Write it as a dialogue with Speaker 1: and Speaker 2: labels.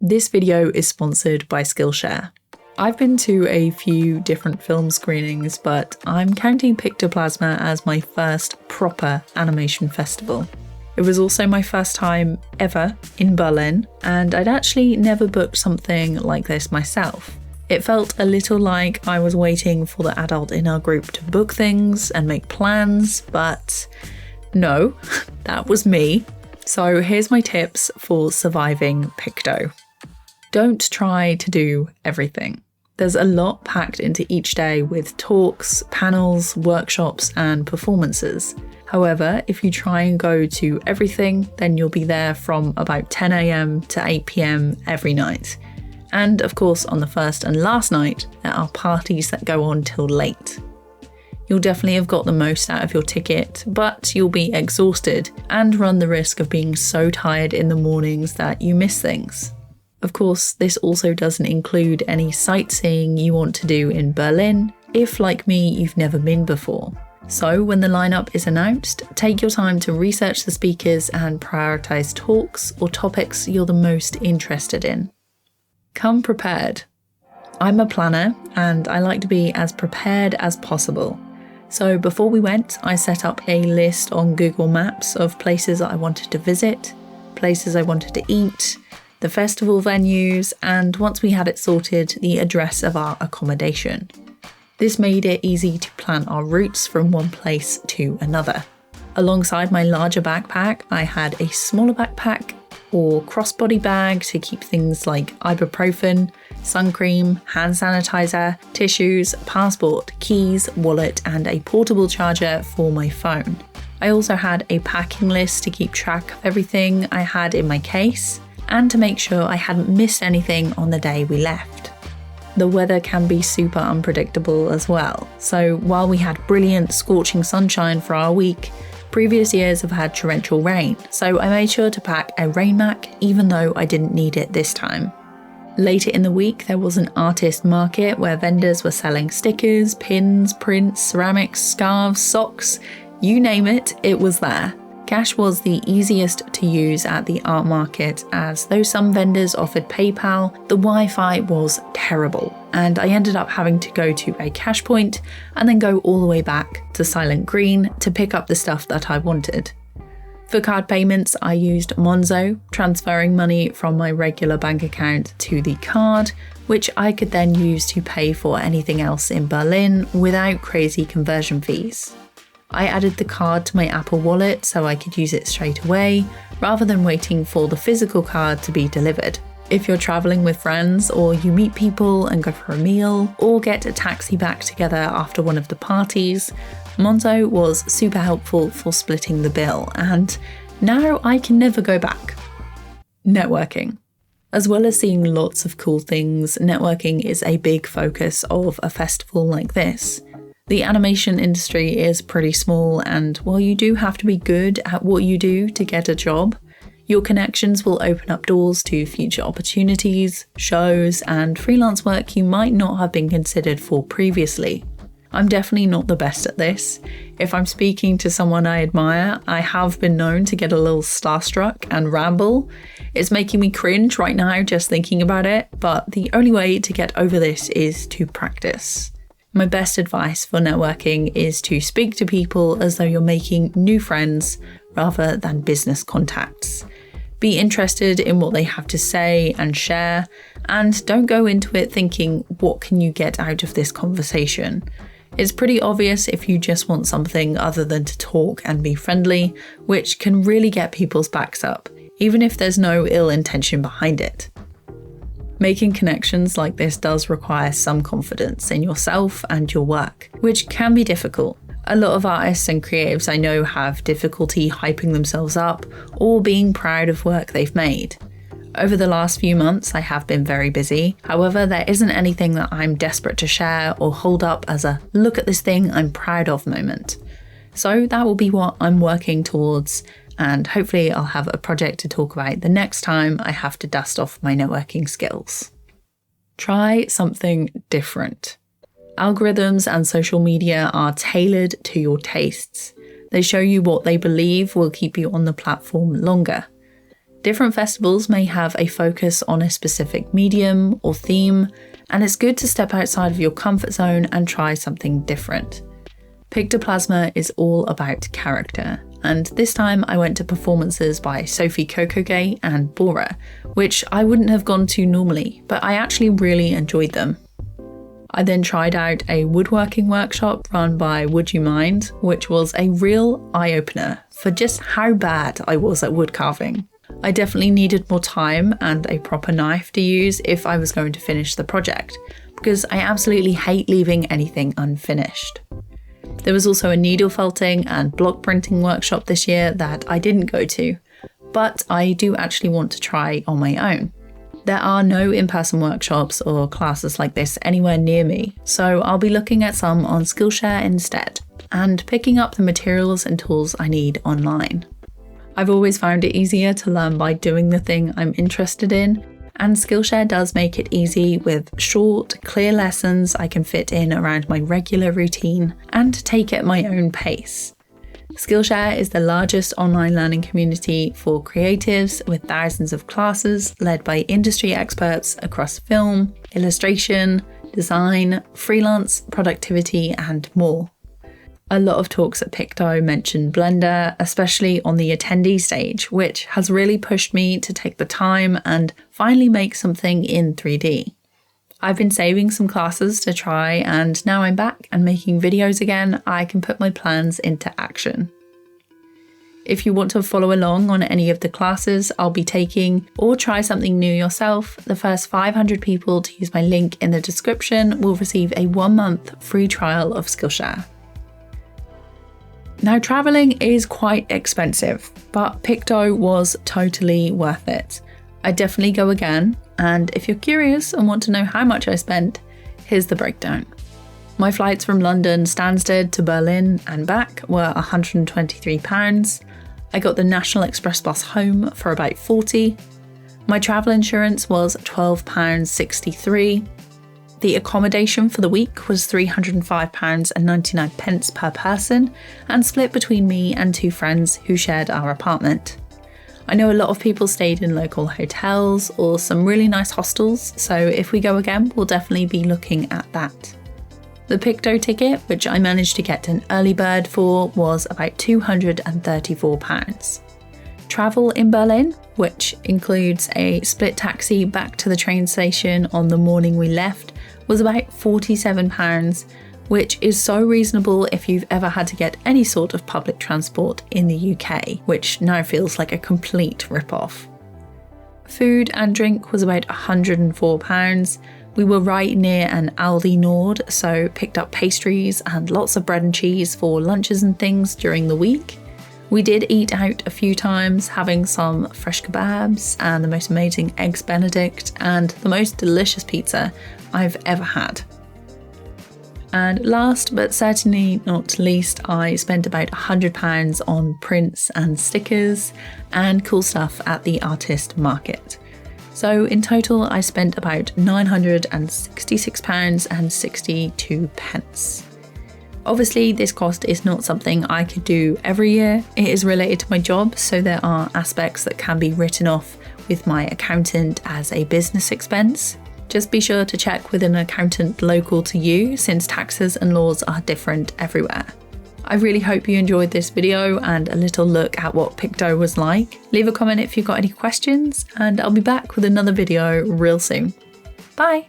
Speaker 1: This video is sponsored by Skillshare. I've been to a few different film screenings, but I'm counting PICTOPLASMA as my first proper animation festival. It was also my first time ever in Berlin, and I'd actually never booked something like this myself. It felt a little like I was waiting for the adult in our group to book things and make plans, but no, that was me. So here's my tips for surviving Picto. Don't try to do everything. There's a lot packed into each day with talks, panels, workshops, and performances. However, if you try and go to everything, then you'll be there from about 10 AM to 8 PM every night. And of course, on the first and last night, there are parties that go on till late. You'll definitely have got the most out of your ticket, but you'll be exhausted and run the risk of being so tired in the mornings that you miss things. Of course, this also doesn't include any sightseeing you want to do in Berlin, if like me, you've never been before. So when the lineup is announced, take your time to research the speakers and prioritize talks or topics you're the most interested in. Come prepared. I'm a planner and I like to be as prepared as possible. So before we went, I set up a list on Google Maps of places I wanted to visit, places I wanted to eat, the festival venues, and once we had it sorted, the address of our accommodation. This made it easy to plan our routes from one place to another. Alongside my larger backpack, I had a smaller backpack or crossbody bag to keep things like ibuprofen, sun cream, hand sanitizer, tissues, passport, keys, wallet, and a portable charger for my phone. I also had a packing list to keep track of everything I had in my case, and to make sure I hadn't missed anything on the day we left. The weather can be super unpredictable as well, so while we had brilliant scorching sunshine for our week, previous years have had torrential rain, so I made sure to pack a rain mac even though I didn't need it this time. Later in the week there was an artist market where vendors were selling stickers, pins, prints, ceramics, scarves, socks, you name it, it was there. Cash was the easiest to use at the art market, as though some vendors offered PayPal, the Wi-Fi was terrible, and I ended up having to go to a cash point and then go all the way back to Silent Green to pick up the stuff that I wanted. For card payments, I used Monzo, transferring money from my regular bank account to the card, which I could then use to pay for anything else in Berlin without crazy conversion fees. I added the card to my Apple Wallet so I could use it straight away, rather than waiting for the physical card to be delivered. If you're traveling with friends, or you meet people and go for a meal, or get a taxi back together after one of the parties, Monzo was super helpful for splitting the bill, and now I can never go back. Networking. As well as seeing lots of cool things, networking is a big focus of a festival like this. The animation industry is pretty small, and while you do have to be good at what you do to get a job, your connections will open up doors to future opportunities, shows, and freelance work you might not have been considered for previously. I'm definitely not the best at this. If I'm speaking to someone I admire, I have been known to get a little starstruck and ramble. It's making me cringe right now just thinking about it, but the only way to get over this is to practice. My best advice for networking is to speak to people as though you're making new friends rather than business contacts. Be interested in what they have to say and share, and don't go into it thinking, what can you get out of this conversation? It's pretty obvious if you just want something other than to talk and be friendly, which can really get people's backs up, even if there's no ill intention behind it. Making connections like this does require some confidence in yourself and your work, which can be difficult. A lot of artists and creatives I know have difficulty hyping themselves up or being proud of work they've made. Over the last few months, I have been very busy. However, there isn't anything that I'm desperate to share or hold up as a look at this thing I'm proud of moment. So that will be what I'm working towards, and hopefully I'll have a project to talk about the next time I have to dust off my networking skills. Try something different. Algorithms and social media are tailored to your tastes. They show you what they believe will keep you on the platform longer. Different festivals may have a focus on a specific medium or theme, and it's good to step outside of your comfort zone and try something different. PICTOPLASMA is all about character, and this time I went to performances by Sophie Kokoge and Bora, which I wouldn't have gone to normally, but I actually really enjoyed them. I then tried out a woodworking workshop run by Would You Mind, which was a real eye-opener for just how bad I was at wood carving. I definitely needed more time and a proper knife to use if I was going to finish the project, because I absolutely hate leaving anything unfinished. There was also a needle felting and block printing workshop this year that I didn't go to, but I do actually want to try on my own. There are no in-person workshops or classes like this anywhere near me, so I'll be looking at some on Skillshare instead, and picking up the materials and tools I need online. I've always found it easier to learn by doing the thing I'm interested in, and Skillshare does make it easy with short, clear lessons I can fit in around my regular routine and take at my own pace. Skillshare is the largest online learning community for creatives with thousands of classes led by industry experts across film, illustration, design, freelance, productivity, and more. A lot of talks at Picto mention Blender, especially on the attendee stage, which has really pushed me to take the time and finally make something in 3D. I've been saving some classes to try, and now I'm back and making videos again, I can put my plans into action. If you want to follow along on any of the classes I'll be taking or try something new yourself, the first 500 people to use my link in the description will receive a 1-month free trial of Skillshare. Now, travelling is quite expensive, but Picto was totally worth it. I'd definitely go again, and if you're curious and want to know how much I spent, here's the breakdown. My flights from London Stansted to Berlin and back were £123. I got the National Express bus home for about £40. My travel insurance was £12.63. The accommodation for the week was £305.99 per person and split between me and 2 friends who shared our apartment. I know a lot of people stayed in local hotels or some really nice hostels, so if we go again, we'll definitely be looking at that. The Picto ticket, which I managed to get an early bird for, was about £234. Travel in Berlin, which includes a split taxi back to the train station on the morning we left, was about £47, which is so reasonable if you've ever had to get any sort of public transport in the UK, which now feels like a complete rip-off. Food and drink was about £104. We were right near an Aldi Nord, so picked up pastries and lots of bread and cheese for lunches and things during the week. We did eat out a few times, having some fresh kebabs and the most amazing eggs Benedict and the most delicious pizza I've ever had. And last but certainly not least, I spent about £100 on prints and stickers and cool stuff at the artist market. So in total, I spent about £966.62. Obviously, this cost is not something I could do every year. It is related to my job, so there are aspects that can be written off with my accountant as a business expense. Just be sure to check with an accountant local to you, since taxes and laws are different everywhere. I really hope you enjoyed this video and a little look at what Picto was like. Leave a comment if you've got any questions, and I'll be back with another video real soon. Bye!